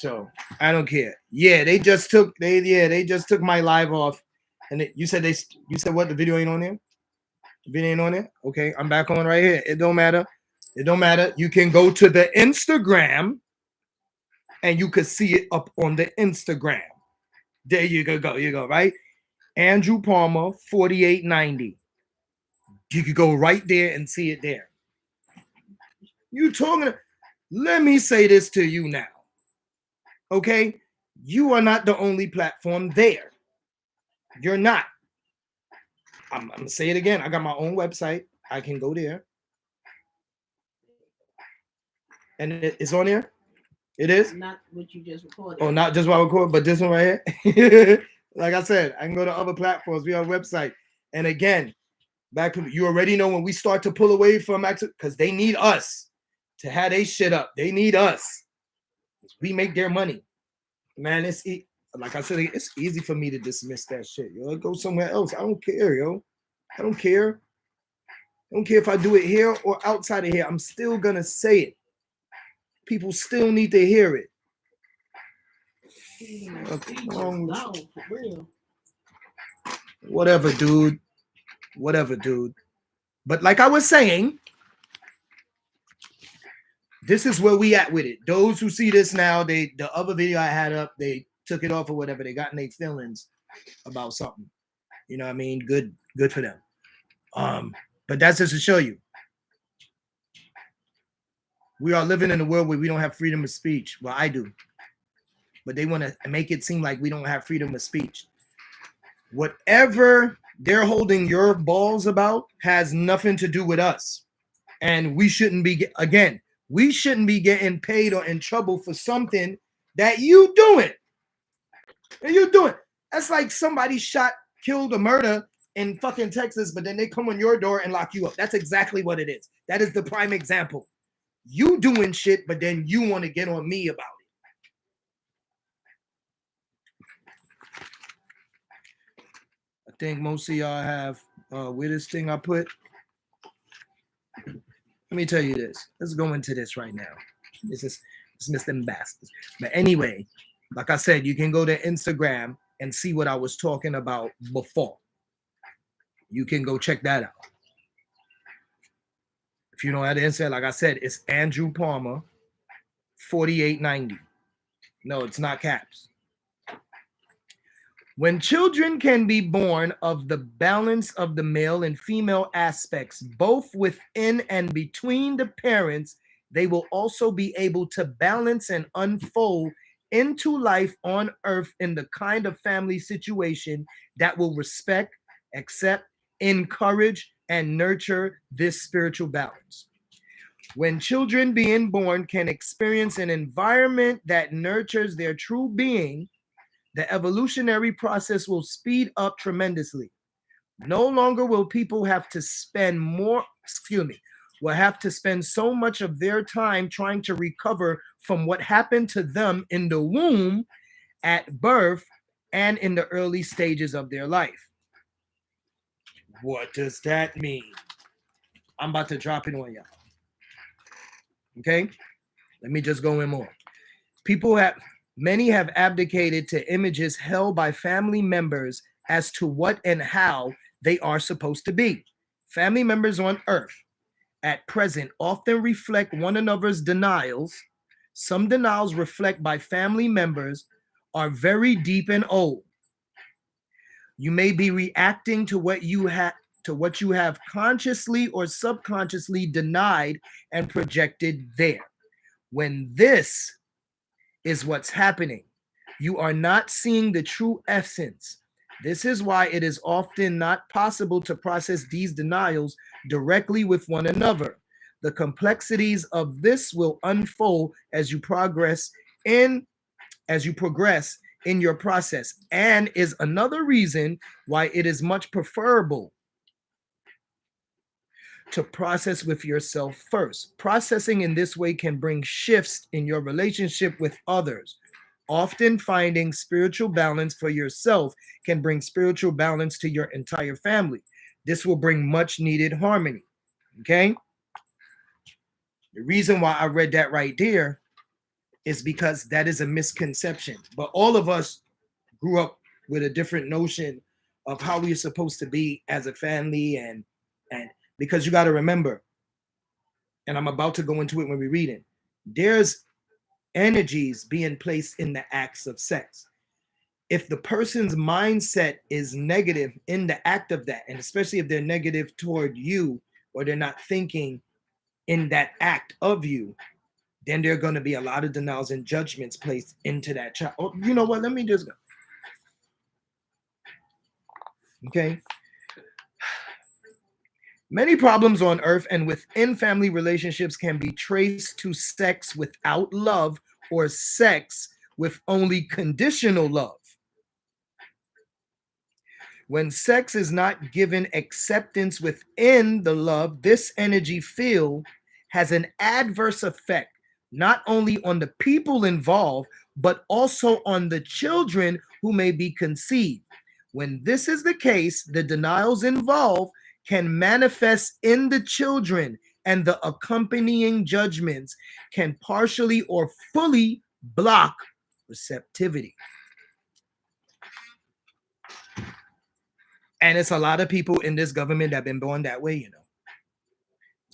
So I don't care. Yeah, they just took my live off. And you said what, the video ain't on there? The video ain't on there? Okay, I'm back on right here. It don't matter. It don't matter. You can go to the Instagram and you could see it up on the Instagram. There you go. You go, right? Andrew Palmer, 4890. You could go right there and see it there. You talking? Let me say this to you now. Okay? You are not the only platform there. You're not. I'm going to say it again. I got my own website. I can go there. And it's on there? It is? Not what you just recorded. Oh, not just what I record, but this one right here. Like I said, I can go to other platforms. We have a website. And again, back to you already know when we start to pull away from because they need us to have their shit up. They need us. We make their money. Man, like I said, it's easy for me to dismiss that shit. Yo, go somewhere else. I don't care, yo. I don't care. I don't care if I do it here or outside of here. I'm still gonna say it. People still need to hear it. Whatever, dude. Whatever, dude. But like I was saying, this is where we at with it. Those who see this now, the other video I had up, they took it off or whatever. They got in their feelings about something. You know what I mean? Good for them. But that's just to show you. We are living in a world where we don't have freedom of speech. Well, I do. But they want to make it seem like we don't have freedom of speech. Whatever they're holding your balls about has nothing to do with us. And we shouldn't be, we shouldn't be getting paid or in trouble for something that you doing. And you doing. That's like somebody killed or murder in fucking Texas, but then they come on your door and lock you up. That's exactly what it is. That is the prime example. You doing shit, but then you want to get on me about it. I think most of y'all have weirdest thing I put. Let me tell you this. Let's go into this right now. Dismiss them bastards. But anyway, like I said, you can go to Instagram and see what I was talking about before. You can go check that out. If you don't have the Instagram, like I said, it's Andrew Palmer, 4890. No, it's not caps. When children can be born of the balance of the male and female aspects, both within and between the parents, they will also be able to balance and unfold into life on earth in the kind of family situation that will respect, accept, encourage, and nurture this spiritual balance. When children being born can experience an environment that nurtures their true being, the evolutionary process will speed up tremendously. No longer will people have to spend will have to spend so much of their time trying to recover from what happened to them in the womb, at birth, and in the early stages of their life. What does that mean? I'm about to drop it on y'all. Okay? Let me just go in more. Many have abdicated to images held by family members as to what and how they are supposed to be. Family members on earth at present often reflect one another's denials. Some denials reflect by family members are very deep and old. You may be reacting to what you have consciously or subconsciously denied and projected there. When this is what's happening, you are not seeing the true essence. This is why it is often not possible to process these denials directly with one another. The complexities of this will unfold as you progress in your process, and is another reason why it is much preferable to process with yourself first. Processing in this way can bring shifts in your relationship with others. Often finding spiritual balance for yourself can bring spiritual balance to your entire family. This will bring much needed harmony. Okay? The reason why I read that right there is because that is a misconception. But all of us grew up with a different notion of how we're supposed to be as a family, and because you got to remember, and I'm about to go into it when we read it, there's energies being placed in the acts of sex. If the person's mindset is negative in the act of that, and especially if they're negative toward you, or they're not thinking in that act of you, then there are going to be a lot of denials and judgments placed into that child. Oh, you know what? Let me just go. Okay. Many problems on earth and within family relationships can be traced to sex without love, or sex with only conditional love. When sex is not given acceptance within the love, this energy field has an adverse effect, not only on the people involved, but also on the children who may be conceived. When this is the case, the denials involved can manifest in the children, and the accompanying judgments can partially or fully block receptivity. And it's a lot of people in this government that have been born that way, you know.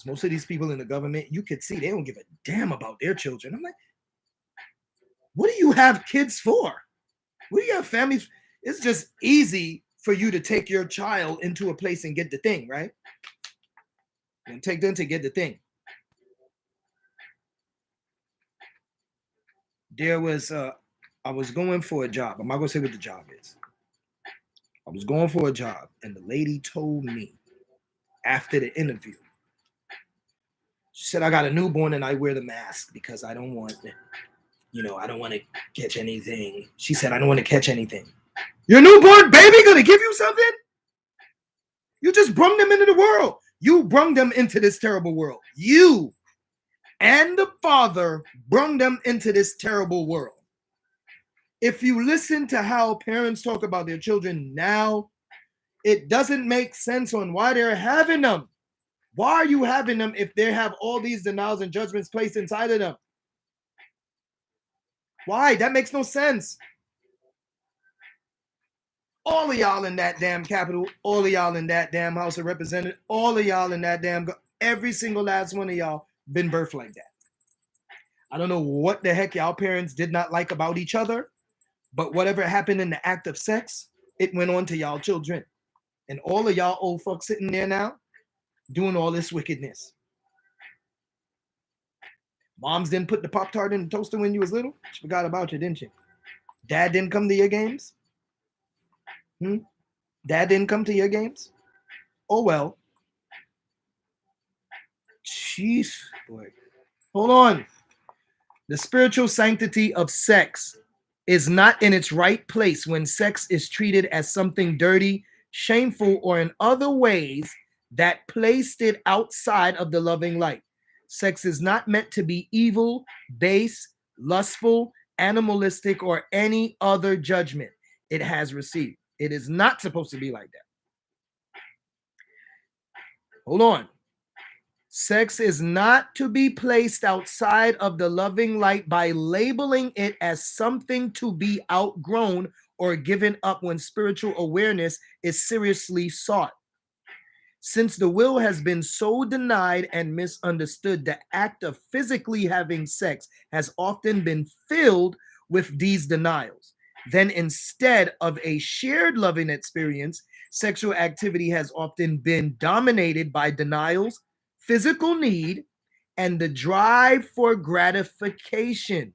Most of these people in the government, you could see they don't give a damn about their children. I'm like, what do you have kids for? What do you have families? It's just easy for you to take your child into a place and get the thing, right? And take them to get the thing. There was, I was going for a job. I'm not going to say what the job is. I was going for a job, and the lady told me after the interview, she said, I got a newborn and I wear the mask because I don't want, I don't want to catch anything. She said, I don't want to catch anything. Your newborn baby gonna give you something? You just brung them into the world. You brung them into this terrible world. You and the father brung them into this terrible world. If you listen to how parents talk about their children now, it doesn't make sense on why they're having them. Why are you having them if they have all these denials and judgments placed inside of them? Why? That makes no sense. All of y'all in that damn Capitol, all of y'all in that damn House of Representatives, all of y'all in that damn, every single last one of y'all been birthed like that. I don't know what the heck y'all parents did not like about each other, but whatever happened in the act of sex, it went on to y'all children. And all of y'all old folks sitting there now doing all this wickedness. Moms didn't put the Pop-Tart in the toaster when you was little. She forgot about you, didn't you? Dad didn't come to your games? Dad didn't come to your games? Oh, well. Jeez, boy. Hold on. The spiritual sanctity of sex is not in its right place when sex is treated as something dirty, shameful, or in other ways that placed it outside of the loving light. Sex is not meant to be evil, base, lustful, animalistic, or any other judgment it has received. It is not supposed to be like that. Hold on. Sex is not to be placed outside of the loving light by labeling it as something to be outgrown or given up when spiritual awareness is seriously sought. Since the will has been so denied and misunderstood, the act of physically having sex has often been filled with these denials. Then, instead of a shared loving experience, sexual activity has often been dominated by denials, physical need, and the drive for gratification.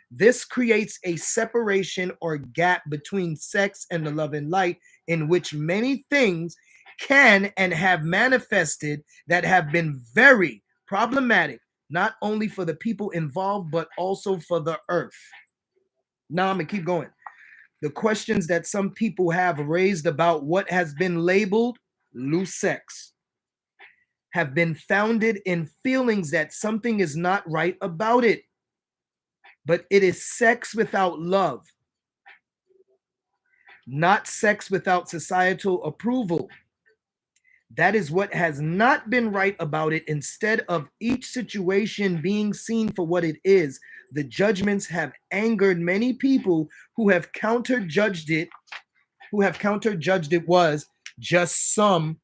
This creates a separation or gap between sex and the love and light, in which many things can and have manifested that have been very problematic, not only for the people involved, but also for the earth. Now I'm going to keep going. The questions that some people have raised about what has been labeled loose sex have been founded in feelings that something is not right about it. But it is sex without love, not sex without societal approval. That is what has not been right about it. Instead of each situation being seen for what it is, the judgments have angered many people who have counter-judged it, was just some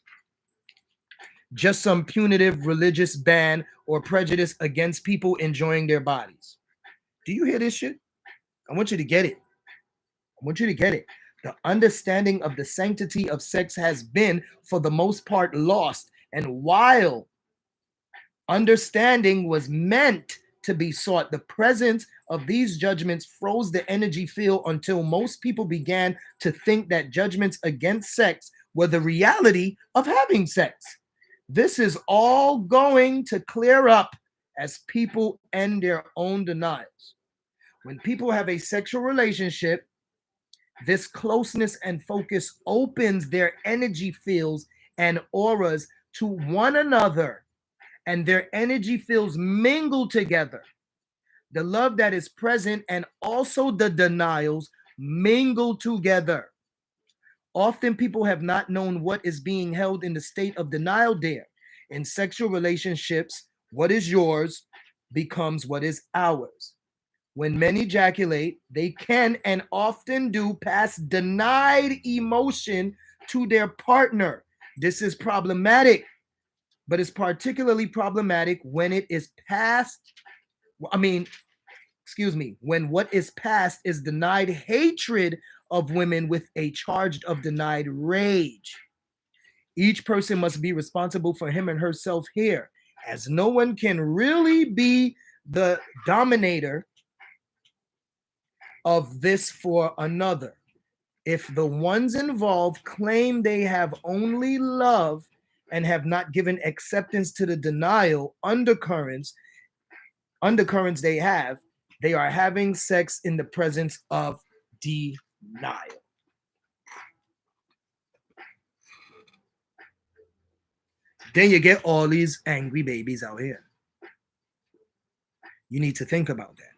punitive religious ban or prejudice against people enjoying their bodies. Do you hear this shit? I want you to get it. The understanding of the sanctity of sex has been, for the most part, lost. And while understanding was meant to be sought, the presence of these judgments froze the energy field until most people began to think that judgments against sex were the reality of having sex. This is all going to clear up as people end their own denials. When people have a sexual relationship, this closeness and focus opens their energy fields and auras to one another, and their energy fields mingle together. The love that is present and also the denials mingle together. Often people have not known what is being held in the state of denial there. In sexual relationships, what is yours becomes what is ours. When men ejaculate, they can and often do pass denied emotion to their partner. This is problematic, but it's particularly problematic when it is passed. When what is passed is denied hatred of women with a charge of denied rage. Each person must be responsible for him and herself here, as no one can really be the dominator of this for another. If the ones involved claim they have only love and have not given acceptance to the denial undercurrents they are having sex in the presence of denial. Then you get all these angry babies out here. You need to think about that.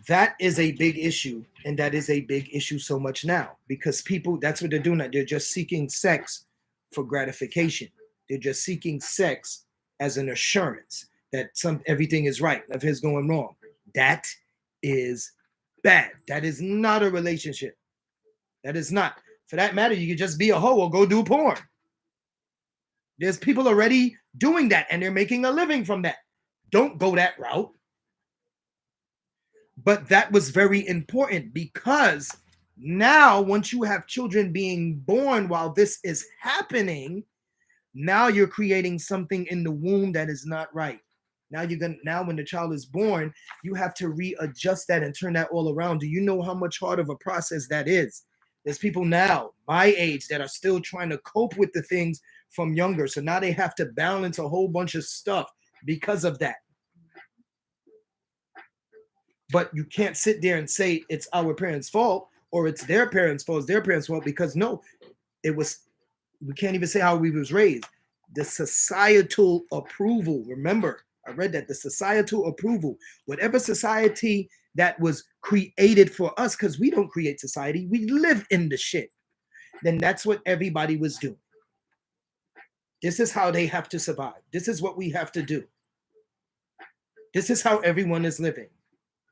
That is a big issue, and that is a big issue so much now, because people, that's what they're doing. They're just seeking sex for gratification. They're just seeking sex as an assurance that everything is right, nothing is going wrong. That is bad. That is not a relationship. That is not. For that matter, you could just be a hoe or go do porn. There's people already doing that, and they're making a living from that. Don't go that route. But that was very important, because now once you have children being born while this is happening, now you're creating something in the womb that is not right. Now when the child is born, you have to readjust that and turn that all around. Do you know how much hard of a process that is? There's people now my age that are still trying to cope with the things from younger. So now they have to balance a whole bunch of stuff because of that. But you can't sit there and say it's our parents' fault or it's their parents' fault, because no, we can't even say how we was raised. The societal approval, remember, I read that, the societal approval, whatever society that was created for us, because we don't create society, we live in the shit, then that's what everybody was doing. This is how they have to survive. This is what we have to do. This is how everyone is living.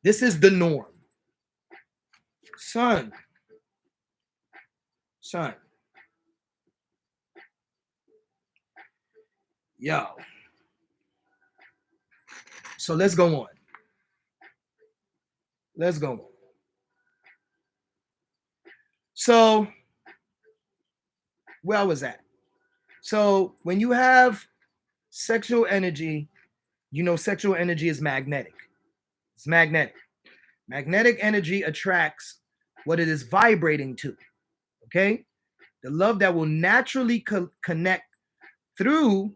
This is the norm. Son. Yo. So let's go on. So where was that? So when you have sexual energy, sexual energy is magnetic. It's magnetic. Magnetic energy attracts what it is vibrating to. Okay? The love that will naturally connect through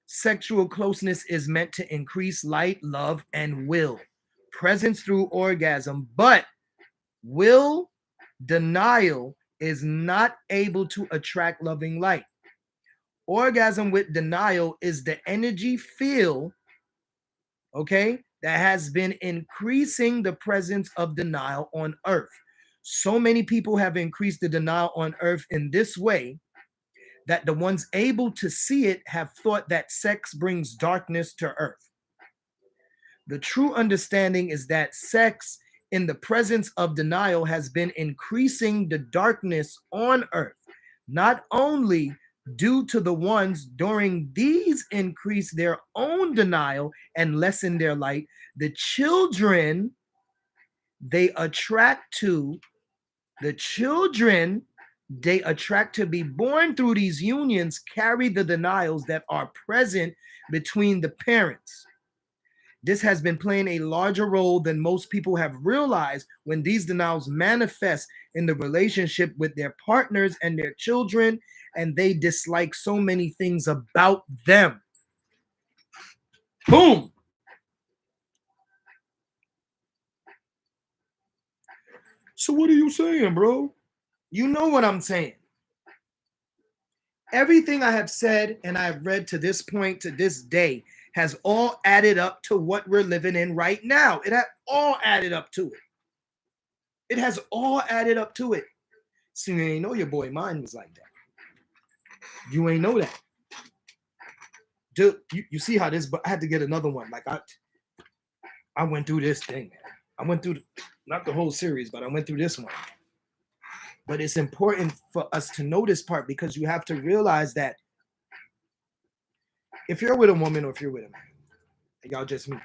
sexual closeness is meant to increase light, love, and will. Presence through orgasm. But will denial is not able to attract loving light. Orgasm with denial is the energy field, okay, that has been increasing the presence of denial on earth. So many people have increased the denial on earth in this way that the ones able to see it have thought that sex brings darkness to earth. The true understanding is that sex in the presence of denial has been increasing the darkness on earth, not only due to the ones during these increase their own denial and lessen their light, the children they attract to, the children they attract to be born through these unions carry the denials that are present between the parents. This has been playing a larger role than most people have realized when these denials manifest in the relationship with their partners and their children, and they dislike so many things about them. Boom. So what are you saying, bro? You know what I'm saying. Everything I have said and I've read to this point, to this day, has all added up to what we're living in right now. It has all added up to it. It has all added up to it. So you ain't know your boy mind was like that. You ain't know that. Dude, you see how this, but I had to get another one. Like I went through this thing, man. I went through not the whole series, but I went through this one. But it's important for us to know this part because you have to realize that if you're with a woman or if you're with a man, and y'all just meet,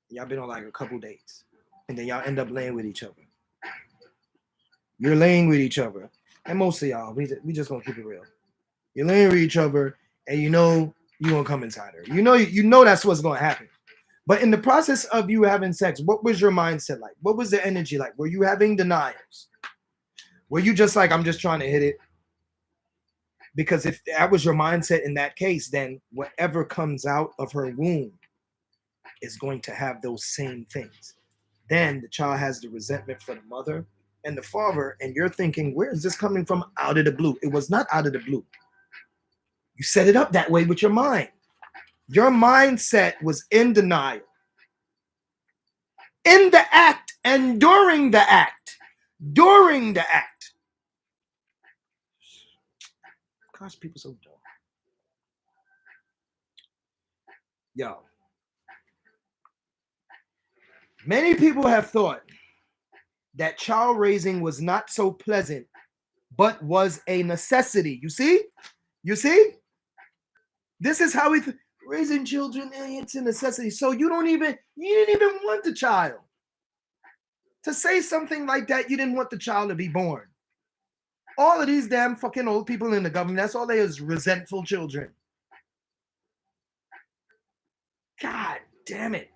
y'all been on like a couple dates, and then y'all end up laying with each other. You're laying with each other, and most of y'all, we just gonna keep it real. You're laying with each other, and you know you gonna come inside her. You know that's what's gonna happen. But in the process of you having sex, what was your mindset like? What was the energy like? Were you having denials? Were you just like, I'm just trying to hit it? Because if that was your mindset in that case, then whatever comes out of her womb is going to have those same things. Then the child has the resentment for the mother and the father, and you're thinking, where is this coming from? Out of the blue. It was not out of the blue. You set it up that way with your mind. Your mindset was in denial. In the act and during the act. During the act. Gosh, people so dumb. Yo. Many people have thought that child raising was not so pleasant, but was a necessity. You see? You see? This is how raising children, it's a necessity. So you didn't even want the child. To say something like that, you didn't want the child to be born. All of these damn fucking old people in the government, that's all they is, resentful children. God damn it.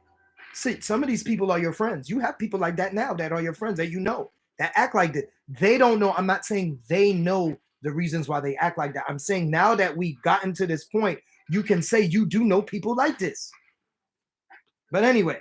See, some of these people are your friends. You have people like that now that are your friends that you know, that act like that. They don't know. I'm not saying they know the reasons why they act like that. I'm saying now that we've gotten to this point, you can say you do know people like this. But anyway,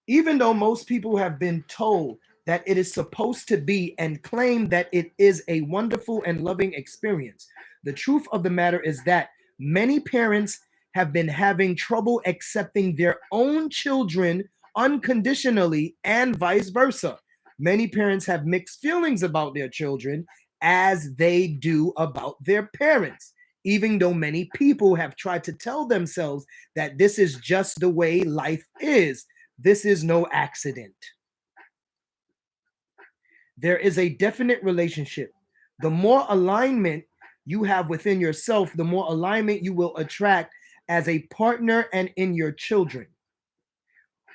even though most people have been told that it is supposed to be and claim that it is a wonderful and loving experience, the truth of the matter is that many parents have been having trouble accepting their own children unconditionally and vice versa. Many parents have mixed feelings about their children as they do about their parents, even though many people have tried to tell themselves that this is just the way life is. This is no accident. There is a definite relationship. The more alignment you have within yourself, the more alignment you will attract as a partner and in your children.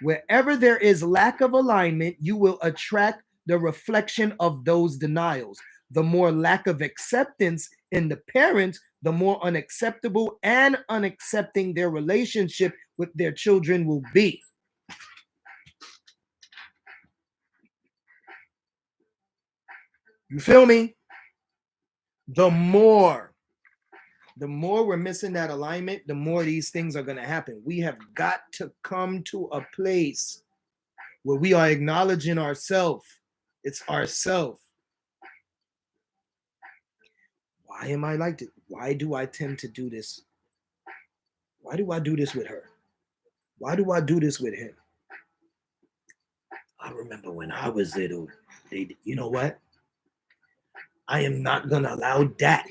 Wherever there is lack of alignment, you will attract the reflection of those denials. The more lack of acceptance in the parents, the more unacceptable and unaccepting their relationship with their children will be. You feel me? The more we're missing that alignment, the more these things are going to happen. We have got to come to a place where we are acknowledging ourselves. It's ourself. Why am I like this? Why do I tend to do this? Why do I do this with her? Why do I do this with him? I remember when I was little, you know what? I am not going to allow that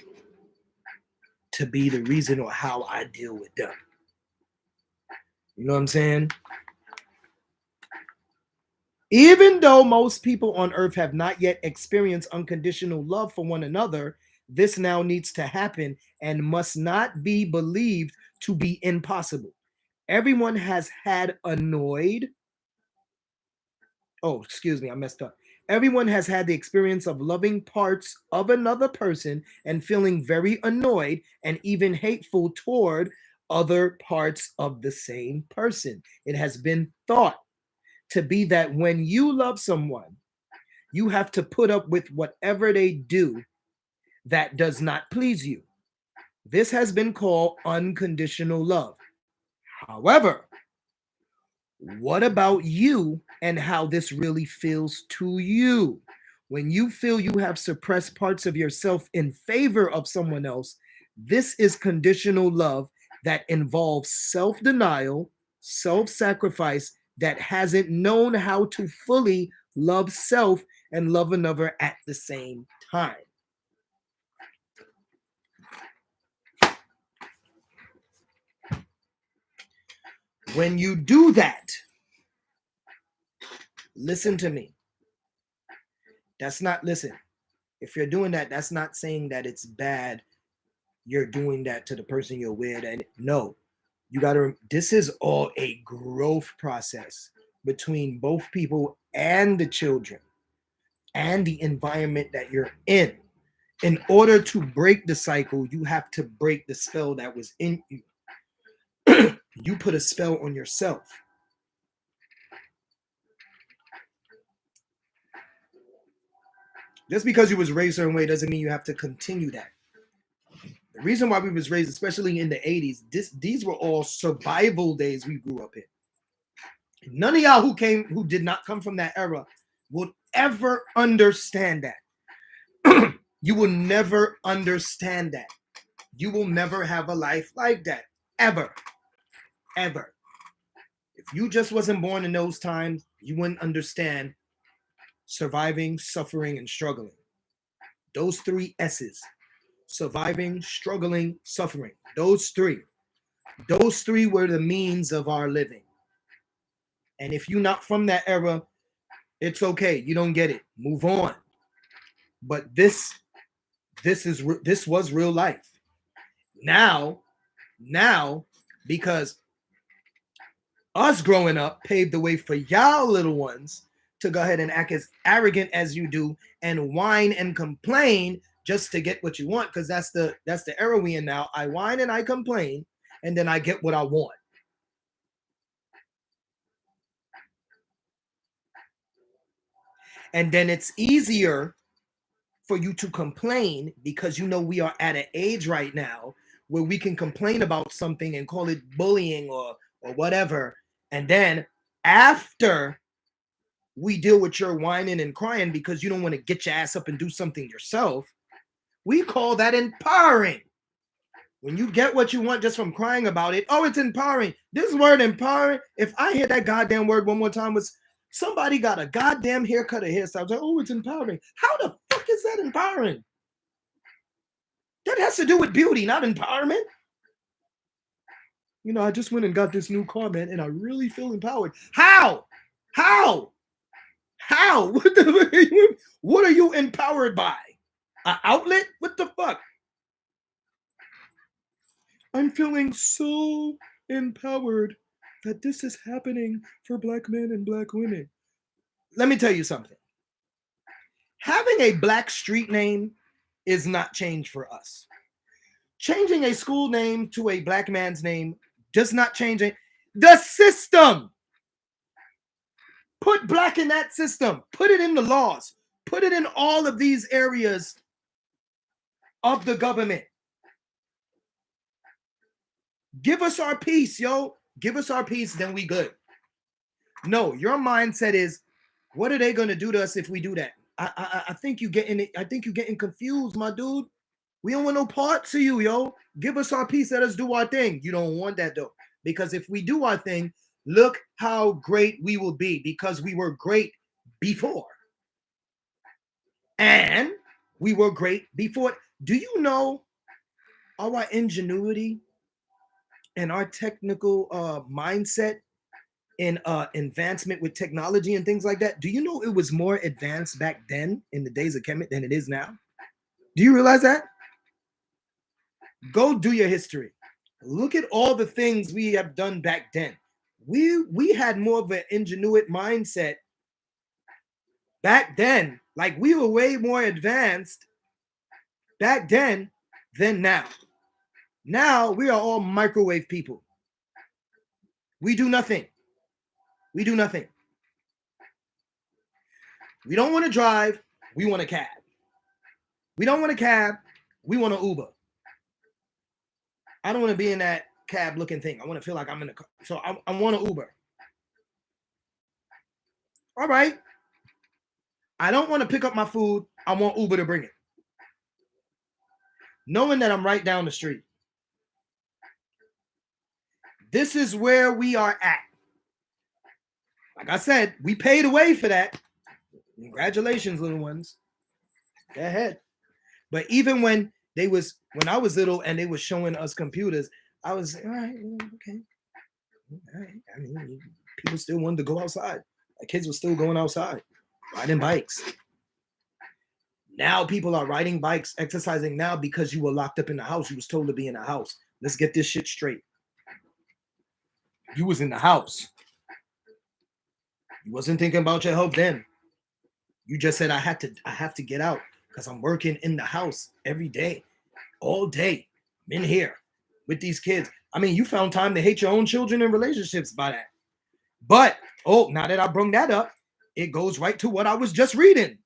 to be the reason or how I deal with them. You know what I'm saying? Even though most people on earth have not yet experienced unconditional love for one another, this now needs to happen and must not be believed to be impossible. Everyone has had annoyed. Oh, excuse me, I messed up. Everyone has had the experience of loving parts of another person and feeling very annoyed and even hateful toward other parts of the same person. It has been thought to be that when you love someone, you have to put up with whatever they do that does not please you. This has been called unconditional love. However, what about you and how this really feels to you? When you feel you have suppressed parts of yourself in favor of someone else, this is conditional love that involves self denial, self sacrifice, that hasn't known how to fully love self and love another at the same time. When you do that, listen to me. Listen, if you're doing that, that's not saying that it's bad. You're doing that to the person you're with. And no, this is all a growth process between both people and the children and the environment that you're in. In order to break the cycle, you have to break the spell that was in you. You put a spell on yourself. Just because you was raised a certain way doesn't mean you have to continue that. The reason why we was raised, especially in the 80s, these were all survival days we grew up in. None of y'all who did not come from that era would ever understand that. You will never understand that. You will never have a life like that. Ever. Ever. If you just wasn't born in those times, you wouldn't understand surviving, suffering, and struggling. Those three S's. Surviving, struggling, suffering. Those three. Those three were the means of our living. And if you're not from that era, it's okay. You don't get it. Move on. But this was real life. Now, because us growing up paved the way for y'all little ones to go ahead and act as arrogant as you do and whine and complain just to get what you want, because that's the era we in now. I whine and I complain, and then I get what I want. And then it's easier for you to complain because you know we are at an age right now where we can complain about something and call it bullying or whatever. And then after we deal with your whining and crying because you don't want to get your ass up and do something yourself, we call that empowering. When you get what you want just from crying about it, oh, it's empowering. This word empowering, if I hear that goddamn word one more time, was somebody got a goddamn haircut or hairstyle. I was like, oh, it's empowering. How the fuck is that empowering? That has to do with beauty, not empowerment. You know, I just went and got this new car, man, and I really feel empowered. How? What are you empowered by? An outlet? What the fuck? I'm feeling so empowered that this is happening for Black men and Black women. Let me tell you something. Having a Black street name is not change for us. Changing a school name to a Black man's name does not change it. The system. Put Black in that system. Put it in the laws. Put it in all of these areas of the government. Give us our peace, yo. Give us our peace, then we good. No, your mindset is, what are they gonna do to us if we do that? I think you getting it. I think you getting confused, my dude. We don't want no parts of you, yo. Give us our peace. Let us do our thing. You don't want that though, because if we do our thing, look how great we will be, because we were great before. And We were great before. Do you know our ingenuity and our technical mindset in advancement with technology and things like that? Do you know it was more advanced back then in the days of Kemet than it is now? Do you realize that? Go do your history. Look at all the things we have done back then. We had more of an ingenuity mindset back then. Like we were way more advanced back then than now. Now we are all microwave people. We do nothing. We do nothing. We don't want to drive. We want a cab. We don't want a cab. We want an Uber. I don't want to be in that cab looking thing. I want to feel like I'm in a car. So I want an Uber. All right. I don't want to pick up my food. I want Uber to bring it. Knowing that I'm right down the street. This is where we are at. Like I said, we paid away for that. Congratulations, little ones. Go ahead. But even when I was little and they were showing us computers, I was all right, okay. All right. I mean, people still wanted to go outside. Like kids were still going outside, riding bikes. Now people are riding bikes, exercising now because you were locked up in the house. You was told to be in the house. Let's get this shit straight. You was in the house. You wasn't thinking about your health then. You just said I have to get out because I'm working in the house every day, all day. I'm in here with these kids. I mean, you found time to hate your own children and relationships by that. But now that I brought that up, it goes right to what I was just reading.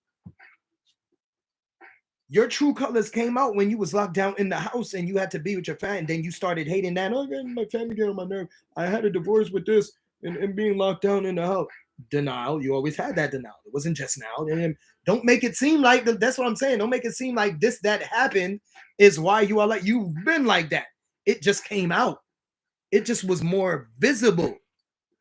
Your true colors came out when you was locked down in the house and you had to be with your family. And then you started hating that. Oh, my family get on my nerve. I had a divorce with this and being locked down in the house. Denial. You always had that denial. It wasn't just now. And don't make it seem like that's what I'm saying. Don't make it seem like this that happened is why you are like you've been like that. It just came out. It just was more visible.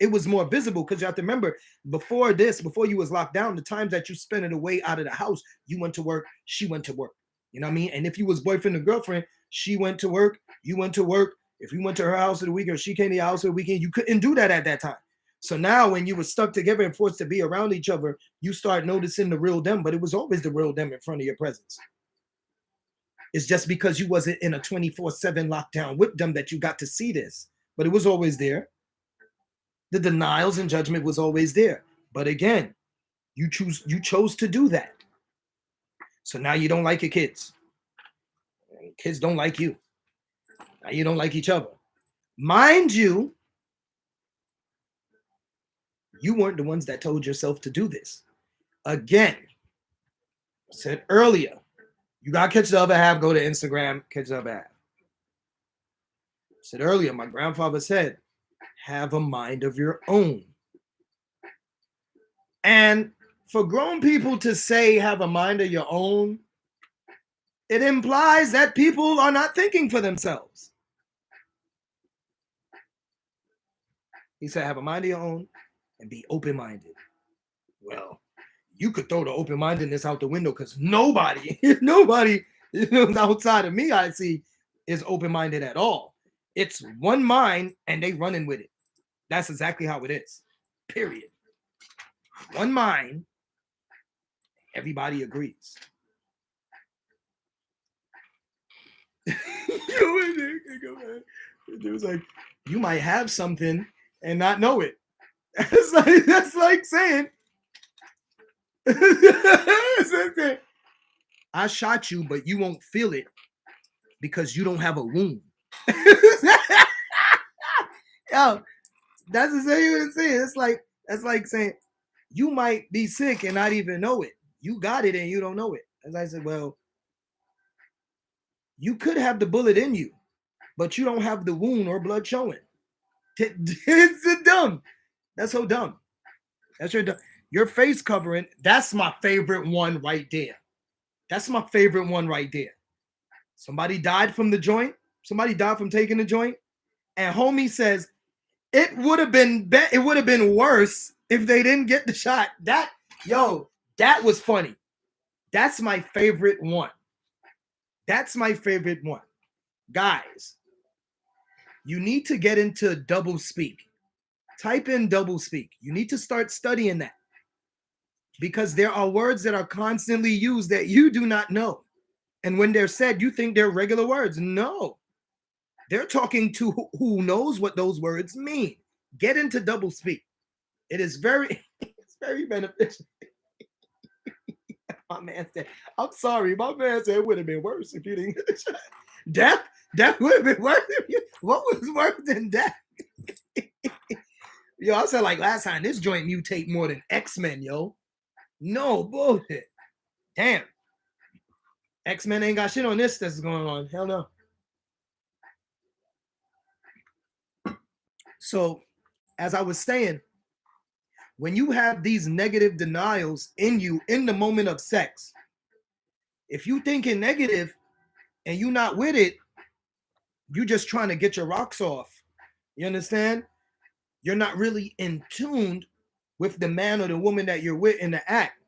It was more visible because you have to remember before you was locked down, the times that you spent it away out of the house, you went to work, she went to work. You know what I mean? And if you was boyfriend or girlfriend, she went to work, you went to work. If you went to her house for the weekend or she came to your house for the weekend, you couldn't do that at that time. So now when you were stuck together and forced to be around each other, you start noticing the real them, but it was always the real them in front of your presence. It's just because you wasn't in a 24/7 lockdown with them that you got to see this, but it was always there. The denials and judgment was always there. But again, you chose to do that. So now you don't like your kids. Kids don't like you. Now you don't like each other. Mind you, you weren't the ones that told yourself to do this. Again, I said earlier, you got to catch the other half, go to Instagram, catch the other half. I said earlier, my grandfather said, have a mind of your own. And for grown people to say have a mind of your own, it implies that people are not thinking for themselves. He said have a mind of your own and be open-minded. Well, you could throw the open-mindedness out the window because nobody outside of me I see is open-minded at all. It's one mind and they running with it. That's exactly how it is. Period. One mind, everybody agrees. It was like, you might have something and not know it. That's like saying, I shot you, but you won't feel it because you don't have a wound. Yo, that's exactly what it's saying. That's like saying you might be sick and not even know it. You got it and you don't know it. As I said, well, you could have the bullet in you, but you don't have the wound or blood showing. It's dumb. That's so dumb. That's your face covering. That's my favorite one right there. That's my favorite one right there. Somebody died from the joint. Somebody died from taking the joint. And homie says, it would have been worse if they didn't get the shot. That was funny. That's my favorite one. That's my favorite one. Guys, you need to get into double speak. Type in double speak. You need to start studying that because there are words that are constantly used that you do not know. And when they're said, you think they're regular words. No, they're talking to who knows what those words mean. Get into double speak. It is it's very beneficial. My man said, I'm sorry. My man said it would have been worse if you didn't get the shot. Death would have been worse if you. What was worse than death? Yo, I said like last time, this joint mutate more than X-Men, yo. No bullshit. Damn. X-Men ain't got shit on this that's going on. Hell no. So, as I was saying, when you have these negative denials in you in the moment of sex, if you thinking negative and you not with it, you just trying to get your rocks off. You understand? You're not really in tune with the man or the woman that you're with in the act.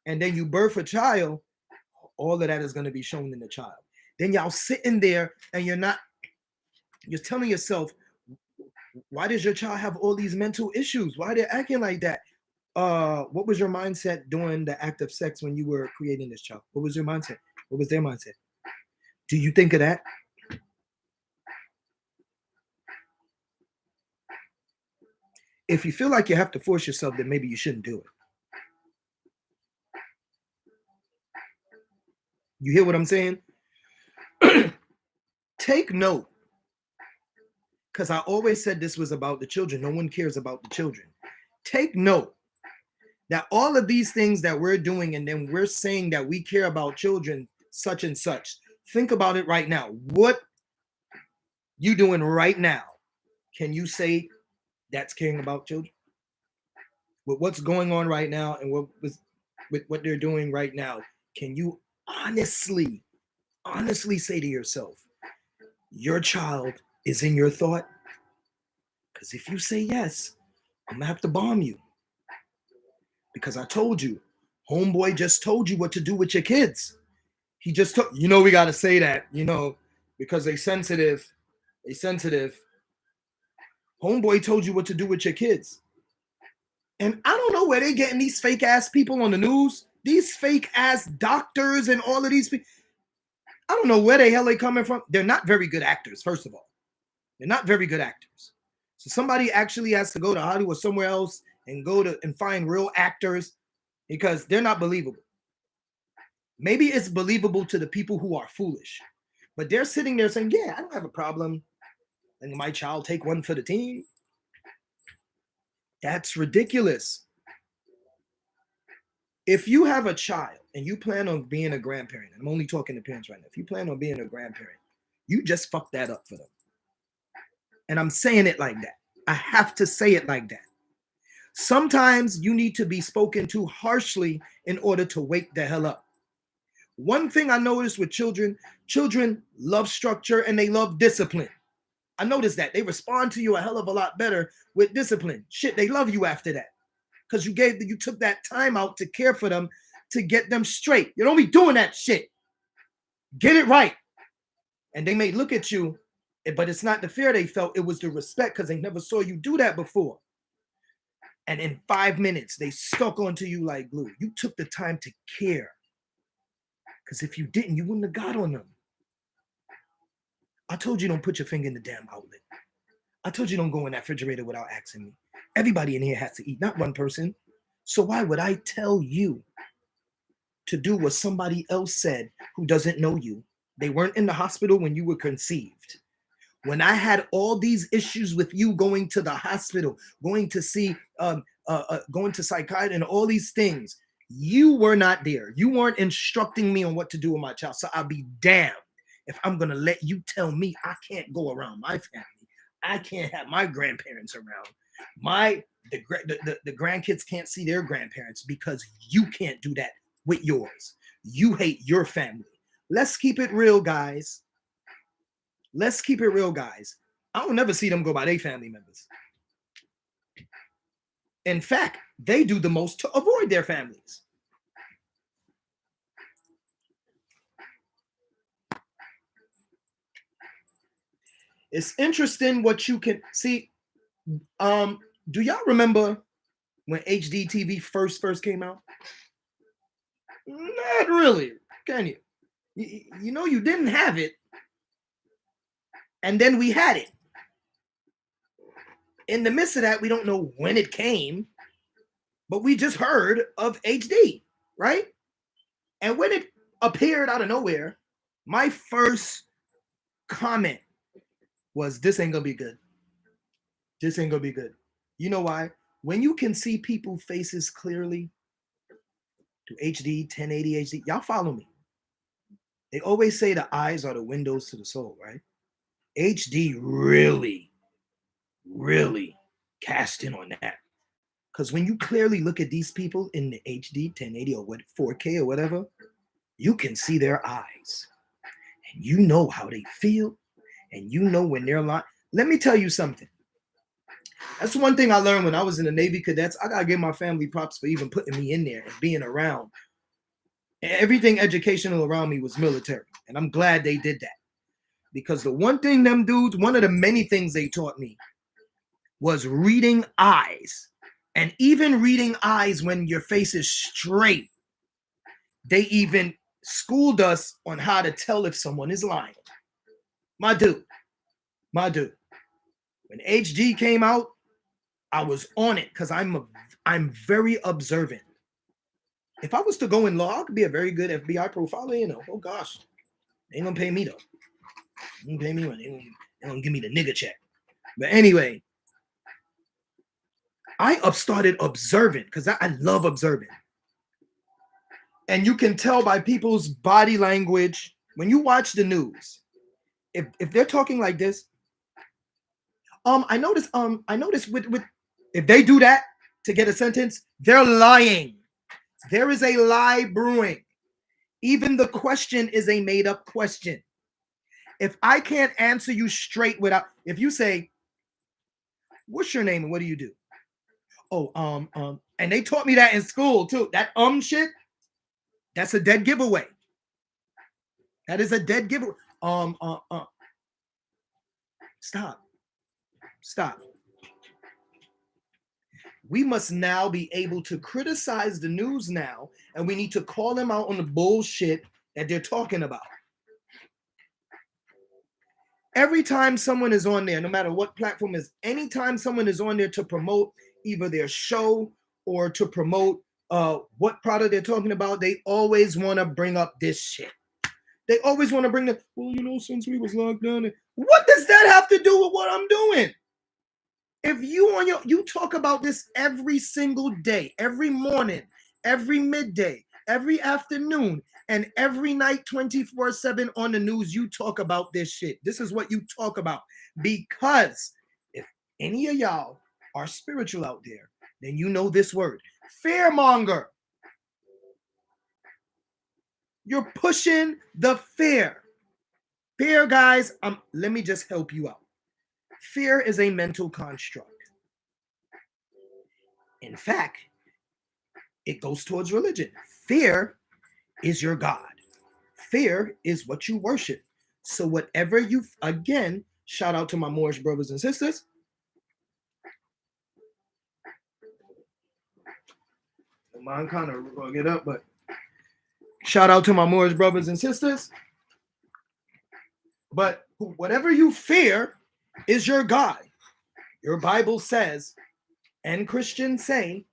And then you birth a child, all of that is going to be shown in the child. Then y'all sitting there and you're telling yourself, why does your child have all these mental issues? Why they're acting like that? What was your mindset during the act of sex when you were creating this child? What was your mindset? What was their mindset? Do you think of that? If you feel like you have to force yourself, then maybe you shouldn't do it. You hear what I'm saying? Take note. Because I always said this was about the children. No one cares about the children. Take note that all of these things that we're doing and then we're saying that we care about children, such and such. Think about it right now. What you doing right now? Can you say that's caring about children? With what's going on right now and with what they're doing right now, can you honestly say to yourself, your child is in your thought? Because if you say yes, I'm gonna have to bomb you. Because I told you, homeboy just told you what to do with your kids. He just told, we gotta say that, because they sensitive. Homeboy told you what to do with your kids. And I don't know where they're getting these fake ass people on the news, these fake ass doctors and all of these people. I don't know where the hell they coming from. They're not very good actors, first of all. They're not very good actors. So somebody actually has to go to Hollywood or somewhere else and and find real actors because they're not believable. Maybe it's believable to the people who are foolish, but they're sitting there saying, yeah, I don't have a problem letting my child take one for the team. That's ridiculous. If you have a child and you plan on being a grandparent, I'm only talking to parents right now. If you plan on being a grandparent, you just fucked that up for them. And I'm saying it like that. I have to say it like that. Sometimes you need to be spoken to harshly in order to wake the hell up. One thing I noticed with children love structure and they love discipline. I noticed that. They respond to you a hell of a lot better with discipline. Shit, they love you after that. Because you took that time out to care for them, to get them straight. You don't be doing that shit. Get it right. And they may look at you, but it's not the fear they felt. It was the respect because they never saw you do that before. And in 5 minutes, they stuck onto you like glue. You took the time to care. Because if you didn't, you wouldn't have got on them. I told you don't put your finger in the damn outlet. I told you don't go in that refrigerator without asking me. Everybody in here has to eat, not one person. So why would I tell you to do what somebody else said who doesn't know you? They weren't in the hospital when you were conceived. When I had all these issues with you going to the hospital, going to see, going to psychiatry and all these things, you were not there. You weren't instructing me on what to do with my child. So I'll be damned if I'm going to let you tell me I can't go around my family. I can't have my grandparents around. The grandkids can't see their grandparents because you can't do that with yours. You hate your family. Let's keep it real, guys. Let's keep it real, guys. I don't never see them go by their family members. In fact, they do the most to avoid their families. It's interesting what you can see. Do y'all remember when HD TV first came out? Not really, can you? You know, you didn't have it, and then we had it. In the midst of that, we don't know when it came, but we just heard of HD, right? And when it appeared out of nowhere, my first comment was, this ain't gonna be good. This ain't gonna be good. You know why? When you can see people's faces clearly to HD, 1080 HD, y'all follow me. They always say the eyes are the windows to the soul, right? HD really cast in on that. Because when you clearly look at these people in the HD, 1080 or what 4K or whatever, you can see their eyes. And you know how they feel. And you know when they're lying. Let me tell you something. That's one thing I learned when I was in the Navy cadets. I gotta give my family props for even putting me in there and being around. Everything educational around me was military. And I'm glad they did that. Because the one thing them dudes, one of the many things they taught me was reading eyes. And even reading eyes when your face is straight. They even schooled us on how to tell if someone is lying. My dude. When HD came out, I was on it because I'm very observant. If I was to go in law, I could be a very good FBI profiler, you know. Oh gosh. They ain't gonna pay me though. They ain't gonna pay me when they don't give me the nigga check. But anyway, I started observing because I love observing. And you can tell by people's body language when you watch the news. If they're talking like this, I noticed with if they do that to get a sentence, they're lying. There is a lie brewing. Even the question is a made-up question. If I can't answer you straight without, if you say, what's your name and what do you do? Oh, and they taught me that in school too. That shit, that's a dead giveaway. That is a dead giveaway. Stop. We must now be able to criticize the news now, and we need to call them out on the bullshit that they're talking about. Every time someone is on there, no matter what platform is, anytime someone is on there to promote either their show or to promote what product they're talking about, they always want to bring up this shit. They always want to bring the, well, you know, since we was locked down. What does that have to do with what I'm doing? If you talk about this every single day, every morning, every midday, every afternoon, and every night 24/7 on the news, you talk about this shit. This is what you talk about. Because if any of y'all are spiritual out there, then you know this word. Fearmonger. You're pushing the fear. Fear, guys, let me just help you out. Fear is a mental construct. In fact, it goes towards religion. Fear is your God. Fear is what you worship. So whatever you, again, shout out to my Moorish brothers and sisters. Mine kind of rug it up, but shout out to my Moorish brothers and sisters. But whatever you fear is your God. Your Bible says, and Christians say,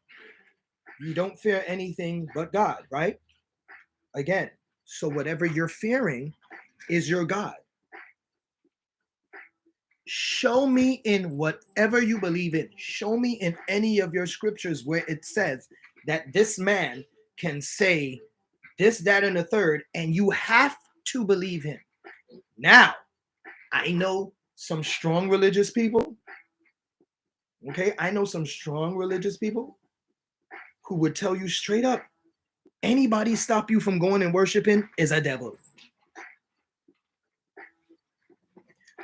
you don't fear anything but God, right? Again, so whatever you're fearing is your God. Show me in whatever you believe in. Show me in any of your scriptures where it says that this man can say this, that, and the third, and you have to believe him. Now, I know some strong religious people. Okay, I know some strong religious people who would tell you straight up, anybody stop you from going and worshiping is a devil.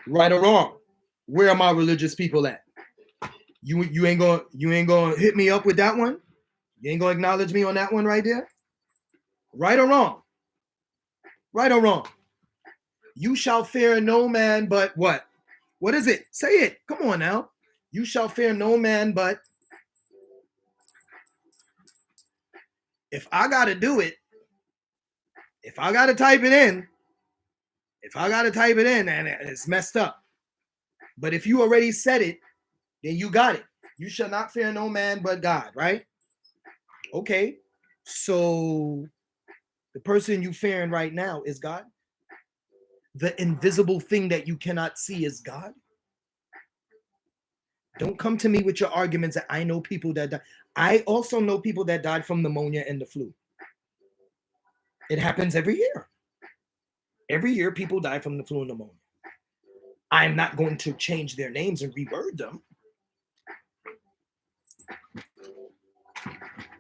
Right or wrong? Where are my religious people at? You ain't gonna hit me up with that one? You ain't gonna acknowledge me on that one right there? Right or wrong? Right or wrong? You shall fear no man but what? What is it? Say it. Come on now. You shall fear no man, but if I got to do it, if I got to type it in, and it's messed up. But if you already said it, then you got it. You shall not fear no man but God, right? Okay. So the person you fearing right now is God. The invisible thing that you cannot see is God. Don't come to me with your arguments that I know people that died. I also know people that died from pneumonia and the flu. It happens every year. Every year people die from the flu and pneumonia. I'm not going to change their names and reword them.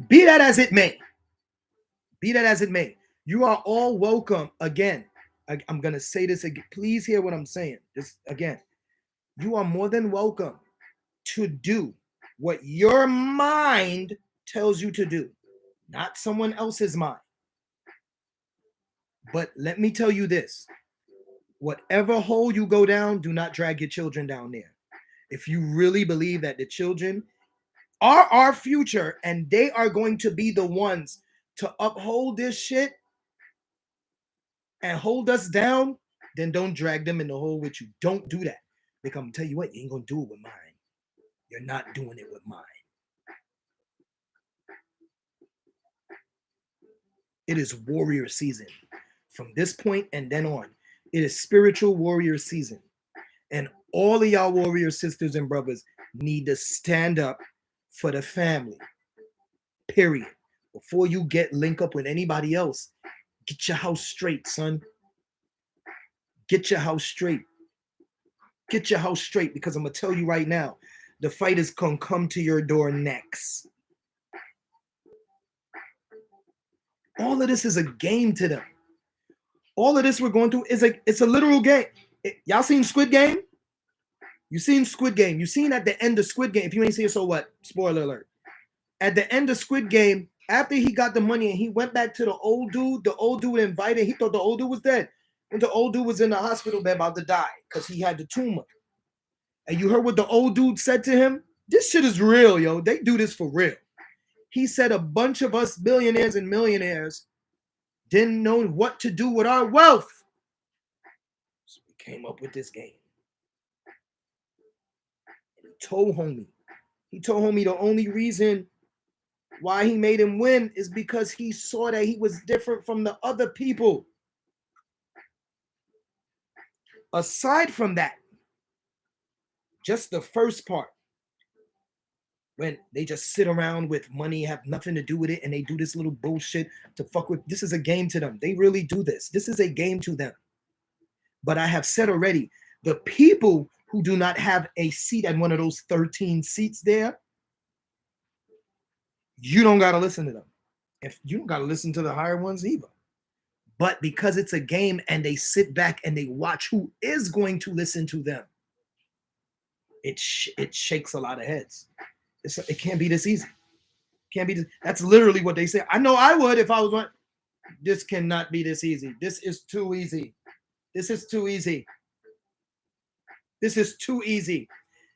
Be that as it may. Be that as it may. You are all welcome. Again, I'm going to say this again. Please hear what I'm saying. Just again, you are more than welcome to do what your mind tells you to do, not someone else's mind. But let me tell you this. Whatever hole you go down, do not drag your children down there. If you really believe that the children are our future and they are going to be the ones to uphold this shit and hold us down, then don't drag them in the hole with you. Don't do that. Because I'm gonna tell you what, you ain't gonna do it with mine. You're not doing it with mine. It is warrior season. From this point and then on, it is spiritual warrior season. And all of y'all warrior sisters and brothers need to stand up for the family. Period. Before you link up with anybody else, get your house straight, son. Get your house straight. Get your house straight, because I'm going to tell you right now, the fight is going to come to your door next. All of this is a game to them. All of this we're going through is it's a literal game. Y'all seen Squid Game? You seen Squid Game. You seen at the end of Squid Game. If you ain't seen it, so what? Spoiler alert. At the end of Squid Game, after he got the money and he went back to the old dude invited, he thought the old dude was dead. And the old dude was in the hospital bed about to die because he had the tumor. And you heard what the old dude said to him? This shit is real, yo. They do this for real. He said a bunch of us billionaires and millionaires didn't know what to do with our wealth. So we came up with this game. And he told homie the only reason why he made him win is because he saw that he was different from the other people. Aside from that, just the first part, when they just sit around with money, have nothing to do with it, and they do this little bullshit to fuck with. This is a game to them. They really do this. This is a game to them. But I have said already, the people who do not have a seat at one of those 13 seats there, you don't got to listen to them. If you don't got to listen to the higher ones either. But because it's a game and they sit back and they watch who is going to listen to them, it shakes a lot of heads. It can't be this easy. Can't be. That's literally what they say. I know I would if I was one. This cannot be this easy. This is too easy. This is too easy. This is too easy.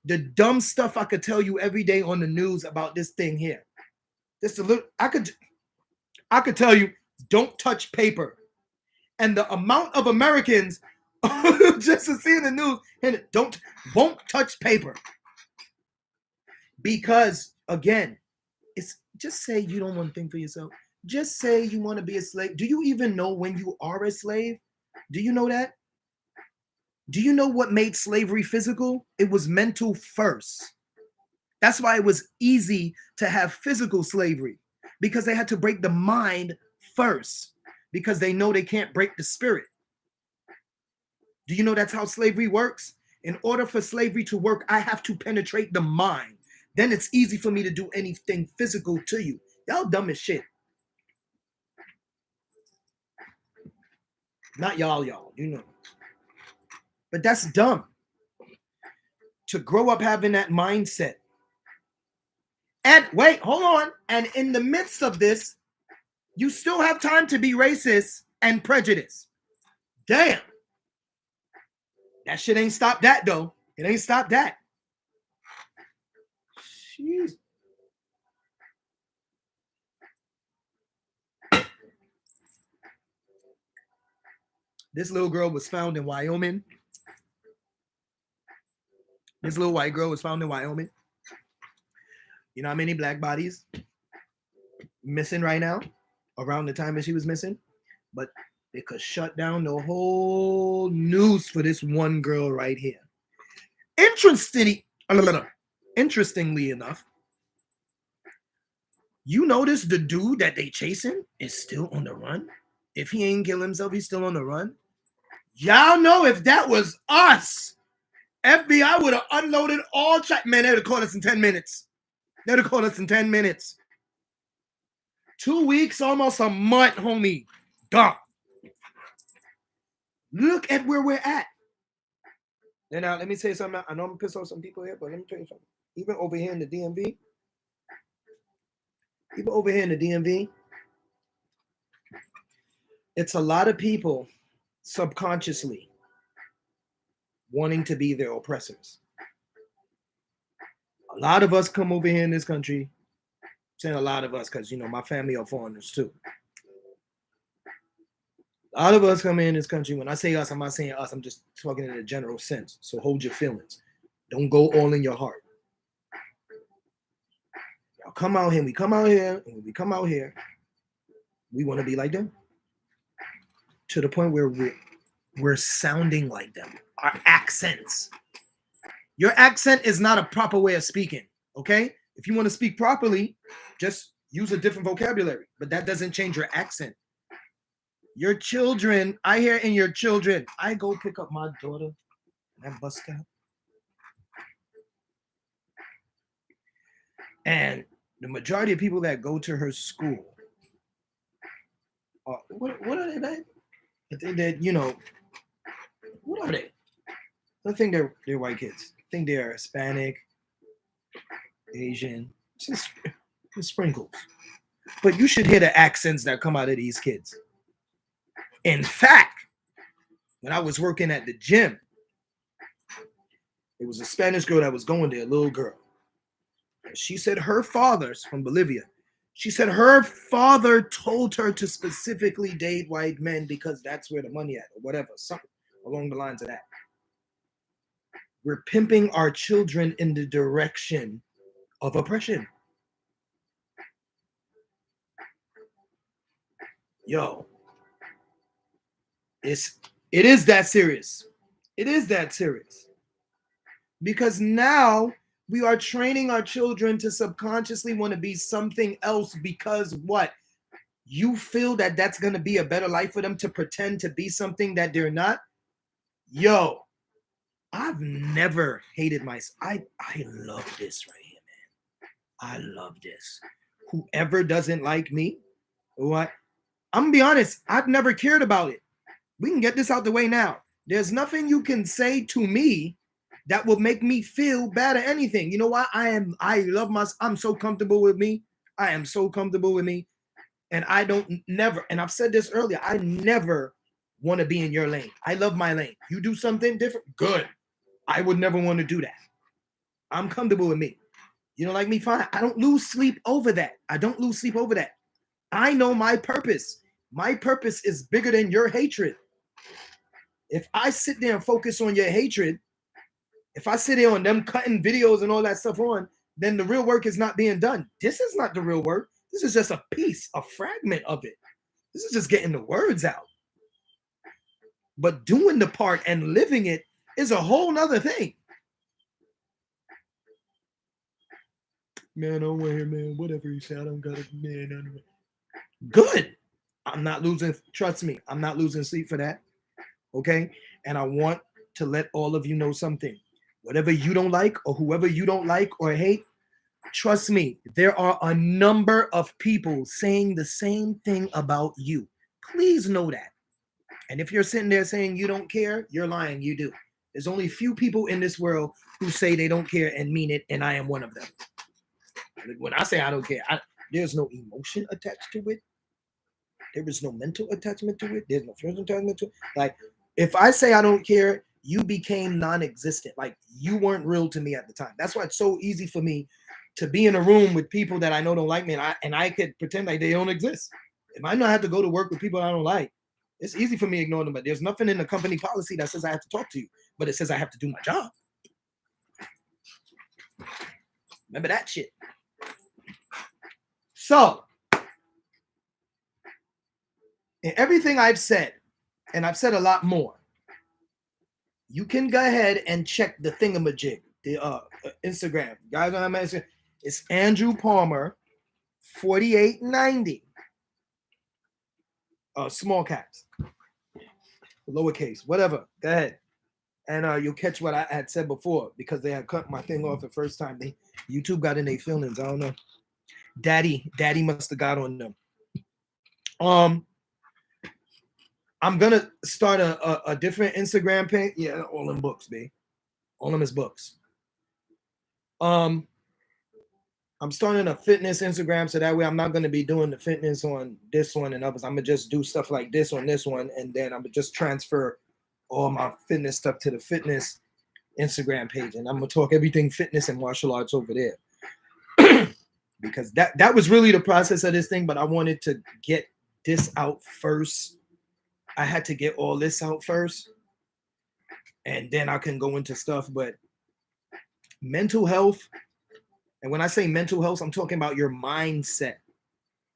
The dumb stuff I could tell you every day on the news about this thing here. Just a little. I could tell you, don't touch paper. And the amount of Americans just to see in the news and won't touch paper. Because again, it's just say you don't want to think for yourself. Just say you want to be a slave. Do you even know when you are a slave? Do you know that? Do you know what made slavery physical? It was mental first. That's why it was easy to have physical slavery, because they had to break the mind first, because they know they can't break the spirit. Do you know that's how slavery works? In order for slavery to work, I have to penetrate the mind. Then it's easy for me to do anything physical to you. Y'all dumb as shit. Not y'all, you know. But that's dumb. To grow up having that mindset. And wait, hold on. And in the midst of this, you still have time to be racist and prejudiced. Damn. That shit ain't stopped that though. It ain't stopped that. Jeez. This little girl was found in Wyoming. This little white girl was found in Wyoming. You know how many black bodies missing right now around the time that she was missing? But they could shut down the whole news for this one girl right here. Interestingly enough, you notice the dude that they chasing is still on the run. If he ain't kill himself, he's still on the run. Y'all know if that was us, FBI would have unloaded all man, they would have caught us in 10 minutes. They would have caught us in 10 minutes. 2 weeks, almost a month, homie. Gone. Look at where we're at. And now, let me tell you something. I know I'm going to piss off some people here, but let me tell you something. Even over here in the DMV, it's a lot of people subconsciously wanting to be their oppressors. A lot of us come over here in this country, saying a lot of us because, you know, my family are foreigners too. A lot of us come in this country. When I say us, I'm not saying us. I'm just talking in a general sense. So hold your feelings. Don't go all in your heart. Y'all come out here. We come out here. And when we come out here, we want to be like them. To the point where we're sounding like them. Our accents. Your accent is not a proper way of speaking. Okay? If you want to speak properly, just use a different vocabulary. But that doesn't change your accent. Your children, I hear in your children, I go pick up my daughter at bus stop. And the majority of people that go to her school, what are they, man? I think that, you know, what are they? I think they're white kids. I think they're Hispanic, Asian, just sprinkles. But you should hear the accents that come out of these kids. In fact, when I was working at the gym, it was a Spanish girl that was going there, a little girl. She said her father's from Bolivia. She said her father told her to specifically date white men because that's where the money at, or whatever, something along the lines of that. We're pimping our children in the direction of oppression. Yo, it is that serious. It is that serious. Because now we are training our children to subconsciously want to be something else because what? You feel that that's going to be a better life for them to pretend to be something that they're not? Yo, I've never hated myself. I love this right here, man. I love this. Whoever doesn't like me, what? I'm going to be honest, I've never cared about it. We can get this out the way now. There's nothing you can say to me that will make me feel bad at anything. You know why? I'm so comfortable with me. I am so comfortable with me. And I don't never, and I've said this earlier, I never want to be in your lane. I love my lane. You do something different, good. I would never want to do that. I'm comfortable with me. You don't like me? Fine. I don't lose sleep over that. I know my purpose. My purpose is bigger than your hatred. If I sit there and focus on your hatred, if I sit there on them cutting videos and all that stuff on, then the real work is not being done. This is not the real work. This is just a piece, a fragment of it. This is just getting the words out. But doing the part and living it is a whole nother thing. Man, I don't want to hear, man, whatever you say, I don't got it, man. Good. I'm not losing, trust me, I'm not losing sleep for that. Okay? And I want to let all of you know something. Whatever you don't like or whoever you don't like or hate, trust me, there are a number of people saying the same thing about you. Please know that. And if you're sitting there saying you don't care, you're lying. You do. There's only few people in this world who say they don't care and mean it, and I am one of them. When I say I don't care, there's no emotion attached to it. There is no mental attachment to it. There's no physical attachment to it. Like, if I say I don't care, you became non-existent. Like you weren't real to me at the time. That's why it's so easy for me to be in a room with people that I know don't like me, and I could pretend like they don't exist. If I know I have to go to work with people I don't like, it's easy for me to ignore them. But there's nothing in the company policy that says I have to talk to you, but it says I have to do my job. Remember that shit. So, in everything I've said, and I've said a lot more, you can go ahead and check the thingamajig, the Instagram. Guys on my Instagram, it's Andrew Palmer 4890. Small caps, lowercase, whatever. Go ahead. And you'll catch what I had said before, because they had cut my thing off the first time. YouTube got in their feelings. I don't know. Daddy must have got on them. I'm gonna start a different Instagram page. Yeah, all them books, babe. All them is books. I'm starting a fitness Instagram, so that way I'm not gonna be doing the fitness on this one and others. I'm gonna just do stuff like this on this one, and then I'm gonna just transfer all my fitness stuff to the fitness Instagram page, and I'm gonna talk everything fitness and martial arts over there. Because that was really the process of this thing, but I wanted to get this out first. I had to get all this out first, and then I can go into stuff. But mental health, and when I say mental health, I'm talking about your mindset.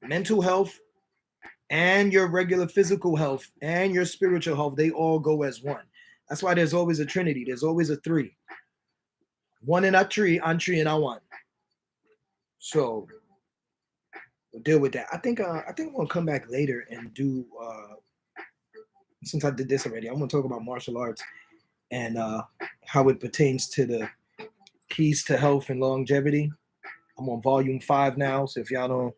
Mental health and your regular physical health and your spiritual health, they all go as one. That's why there's always a trinity. There's always a three. One in a tree, on tree, and I one. So we'll deal with that. I think we'll come back later and do since I did this already, I'm gonna talk about martial arts and how it pertains to the keys to health and longevity. I'm on volume 5 now, so if y'all don't,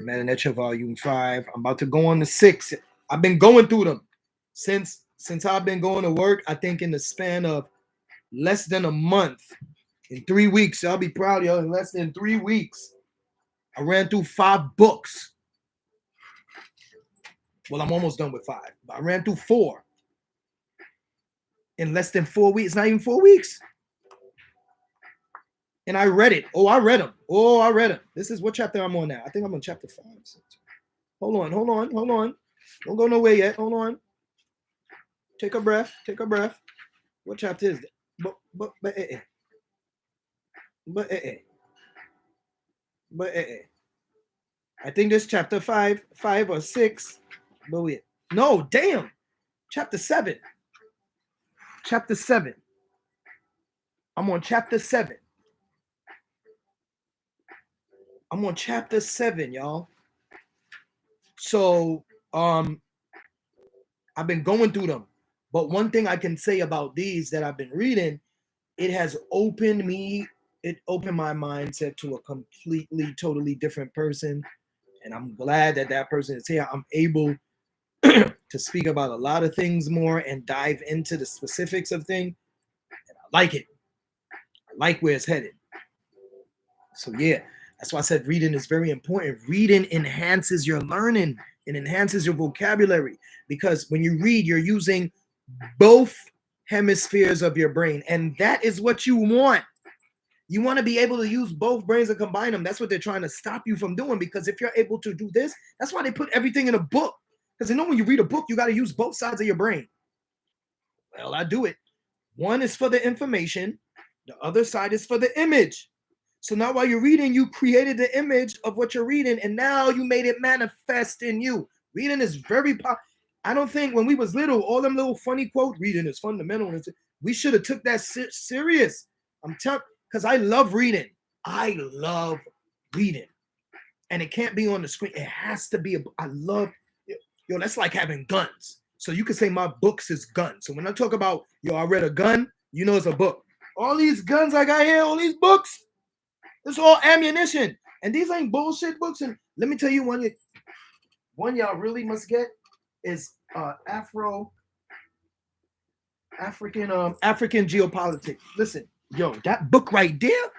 Metanetra volume 5. I'm about to go on to 6. I've been going through them since I've been going to work. I think in the span of less than a month, in 3 weeks, I'll be proud of y'all. In less than 3 weeks, I ran through 5 books. Well, I'm almost done with 5. But I ran through 4 in less than 4 weeks. Not even 4 weeks. And I read it. I read them. This is what chapter I'm on now. I think I'm on chapter 5. Hold on. Don't go nowhere yet. Hold on. Take a breath. What chapter is that? I think this chapter 5 or 6. But wait. No, damn. Chapter 7. I'm on chapter 7. I'm on chapter 7, y'all. So, I've been going through them. But one thing I can say about these that I've been reading, it has opened my mindset to a completely, totally different person. And I'm glad that person is here. I'm able to speak about a lot of things more and dive into the specifics of things. And I like it. I like where it's headed. So yeah, that's why I said reading is very important. Reading enhances your learning. It enhances your vocabulary, because when you read, you're using both hemispheres of your brain, and that is what you want. You want to be able to use both brains and combine them. That's what they're trying to stop you from doing, because if you're able to do this, that's why they put everything in a book. Because they know when you read a book, you got to use both sides of your brain. Well, I do it. One is for the information. The other side is for the image. So now while you're reading, you created the image of what you're reading, and now you made it manifest in you. Reading is very powerful. I don't think when we was little, all them little funny quote, reading is fundamental. We should have took that serious. I'm telling, because I love reading. I love reading. And it can't be on the screen. It has to be. I love, that's like having guns. So you could say my books is guns. So when I talk about, I read a gun, it's a book. All these guns I got here, all these books, it's all ammunition. And these ain't bullshit books. And let me tell you one y'all really must get is African geopolitics. Listen, that book right there,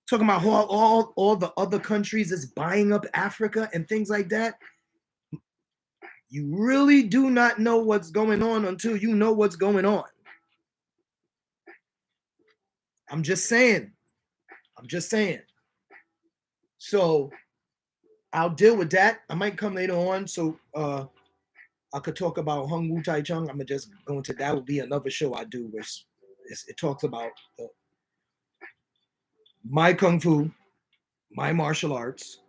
talking about how all the other countries is buying up Africa and things like that. You really do not know what's going on until you know what's going on. I'm just saying. So I'll deal with that. I might come later on. So I could talk about Hung Wu Tai Chung. I'm gonna just go into that. Will be another show I do where it talks about my kung fu, my martial arts,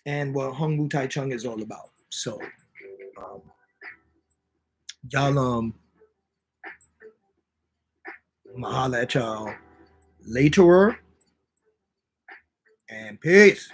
and what Hung Wu Tai Chung is all about. So y'all I'ma holla at y'all later and peace.